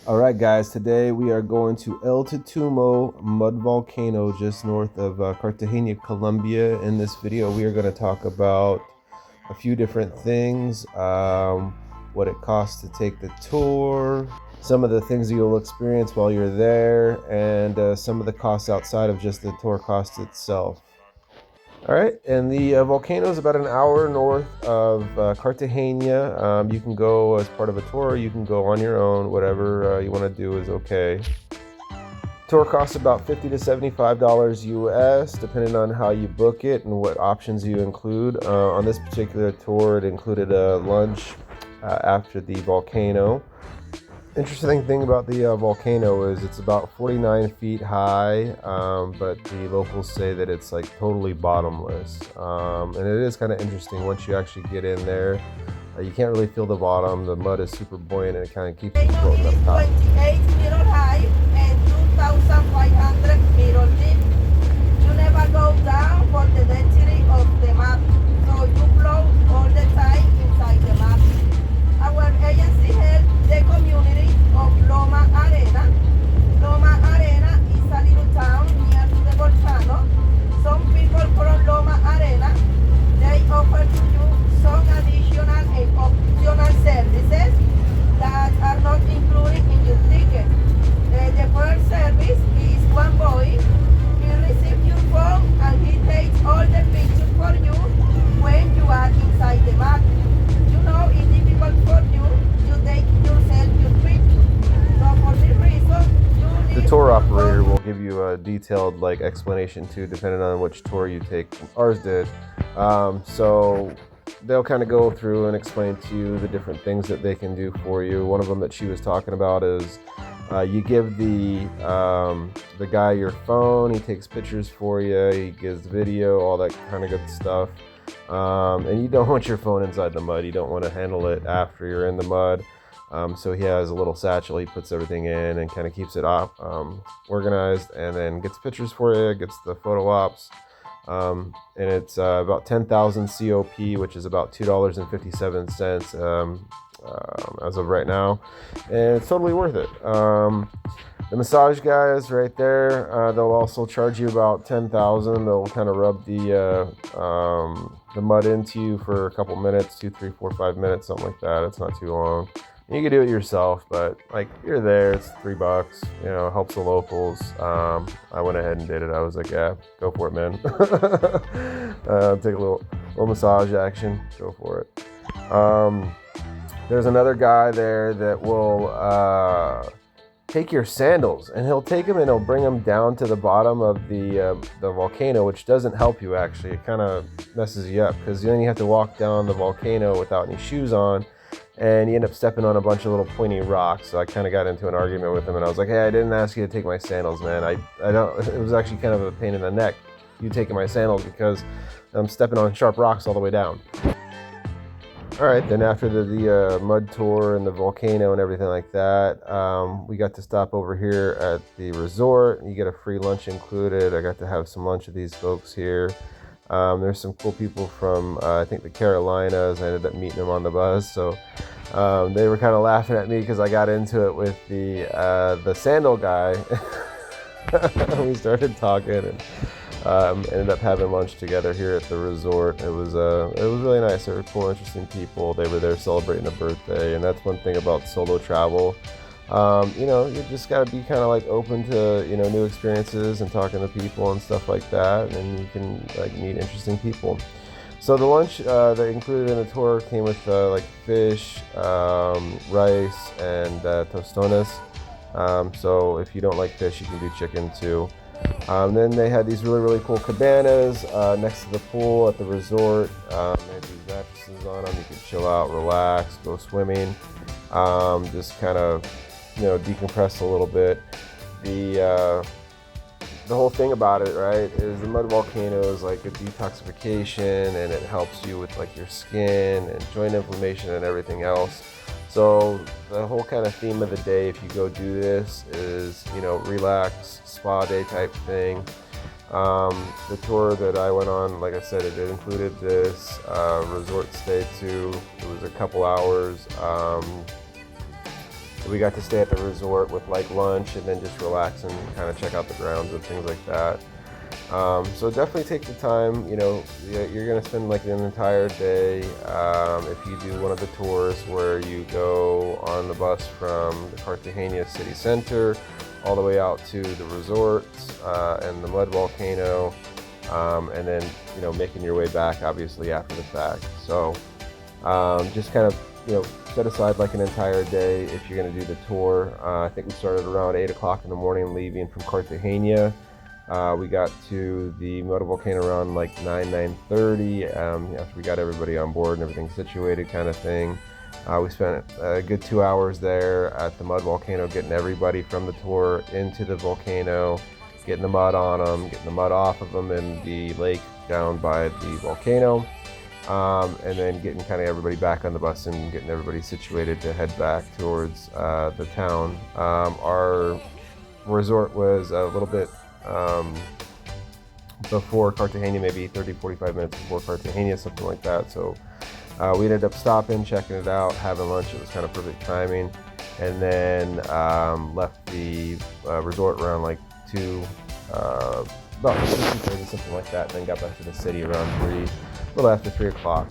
Alright guys, today we are going to El Totumo Mud Volcano just north of Cartagena, Colombia. In this video we are going to talk about a few different things, what it costs to take the tour, some of the things that you'll experience while you're there, and some of the costs outside of just the tour cost itself. All right, and the volcano is about an hour north of Cartagena. You can go as part of a tour, you can go on your own, whatever you want to do is okay. Tour costs about $50 to $75 US, depending on how you book it and what options you include. On this particular tour, it included a lunch after the volcano. Interesting thing about the volcano is it's about 49 feet high, but the locals say that it's like totally bottomless. And it is kind of interesting once you actually get in there. You can't really feel the bottom. The mud is super buoyant and it kind of keeps you floating up top. 28 meter high and 2,500 meter deep. You never go down for the density of the mud, so you float all the time inside the mud. Our agency helps the community of Loma Arena. Loma Arena is a little town near to the volcano. Some people from Loma Arena, they offer to you some additional and optional services that are not included in your ticket. The first service is one boy. He receives your phone and he takes all the pictures for you when you are inside the mud. You know it's difficult for you to take yourself your picture. So for this reason, you need the tour operator will give you a detailed explanation too, depending on which tour you take. Ours did. So they'll kind of go through and explain to you the different things that they can do for you. One of them that she was talking about is you give the guy your phone. He takes pictures for you. He gives video, all that kind of good stuff. And you don't want your phone inside the mud. You don't want to handle it after you're in the mud. So he has a little satchel. He puts everything in and kind of keeps it organized, and then gets pictures for you, gets the photo ops. And it's about 10,000 COP, which is about $2.57 as of right now, and it's totally worth it. The massage guys right there, they'll also charge you about 10,000. They'll kind of rub the mud into you for a couple minutes, 2, 3, 4, 5 minutes, something like that. It's not too long. You can do it yourself, but you're there, it's $3, helps the locals. I went ahead and did it. I was like, yeah, go for it, man. Take a little massage action, go for it. There's another guy there that will take your sandals, and he'll take them and he'll bring them down to the bottom of the volcano, which doesn't help you actually. It kind of messes you up because then you have to walk down the volcano without any shoes on, and you end up stepping on a bunch of little pointy rocks. So I kind of got into an argument with him, and I was like, hey, I didn't ask you to take my sandals, man. I don't. It was actually kind of a pain in the neck, you taking my sandals, because I'm stepping on sharp rocks all the way down. All right, then after the mud tour and the volcano and everything like that, we got to stop over here at the resort. You get a free lunch included. I got to have some lunch with these folks here. There's some cool people from, I think, the Carolinas. I ended up meeting them on the bus. So they were kind of laughing at me because I got into it with the sandal guy. We started talking and ended up having lunch together here at the resort. It was really nice. They were cool, interesting people. They were there celebrating a birthday, and that's one thing about solo travel. You just gotta be kind of open to new experiences and talking to people and stuff like that, and you can meet interesting people. So the lunch that included in the tour came with fish, rice, and tostones. So if you don't like fish, you can do chicken too. Then they had these really cool cabanas next to the pool at the resort. They had these mattresses on them. You could chill out, relax, go swimming, just kind of decompress a little bit. The whole thing about it, right, is the mud volcano is like a detoxification, and it helps you with your skin and joint inflammation and everything else. So the whole kind of theme of the day, if you go do this, is relax, spa day type thing. The tour that I went on, like I said, it included this resort stay too. It was a couple hours. So we got to stay at the resort with like lunch and then just relax and kind of check out the grounds and things like that. So definitely take the time. You know, you're gonna spend like an entire day. If you do one of the tours where you go on the bus from the Cartagena city center all the way out to the resort and the mud volcano, and then making your way back obviously after the fact. So just kind of set aside like an entire day if you're going to do the tour. I think we started around 8 o'clock in the morning leaving from Cartagena. We got to the mud volcano around like 9:30 after we got everybody on board and everything situated kind of thing. We spent a good 2 hours there at the mud volcano getting everybody from the tour into the volcano, getting the mud on them, getting the mud off of them in the lake down by the volcano, and then getting kind of everybody back on the bus and getting everybody situated to head back towards the town. Our resort was a little bit before Cartagena, maybe 30-45 minutes before Cartagena, something like that. So we ended up stopping, checking it out, having lunch. It was kind of perfect timing, and then left the resort around like 2, about 2:30, something like that, and then got back to the city around 3, a little after 3 o'clock.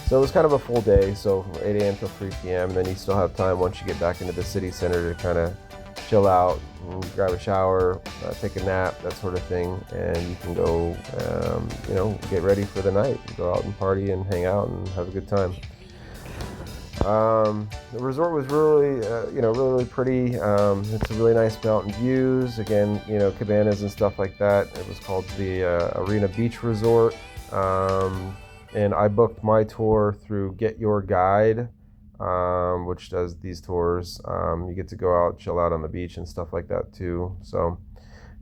So it was kind of a full day, so from 8 a.m. till 3 p.m. And then you still have time once you get back into the city center to kind of chill out, grab a shower, take a nap, that sort of thing, and you can go, get ready for the night, go out and party and hang out and have a good time. The resort was really, really pretty. It's a really nice mountain views. Again, cabanas and stuff like that. It was called the Arcane Beach Resort, and I booked my tour through Get Your Guide, which does these tours. You get to go out, chill out on the beach and stuff like that too. So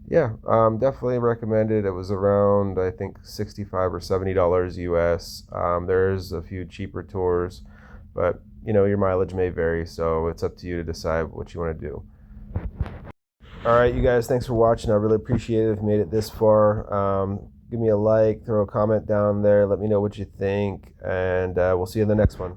yeah, definitely recommended. It was around, I think, $65 or $70 US. There's a few cheaper tours, but your mileage may vary, so it's up to you to decide what you want to do. All right, you guys, thanks for watching. I really appreciate it if you made it this far. Give me a like, throw a comment down there, let me know what you think, and we'll see you in the next one.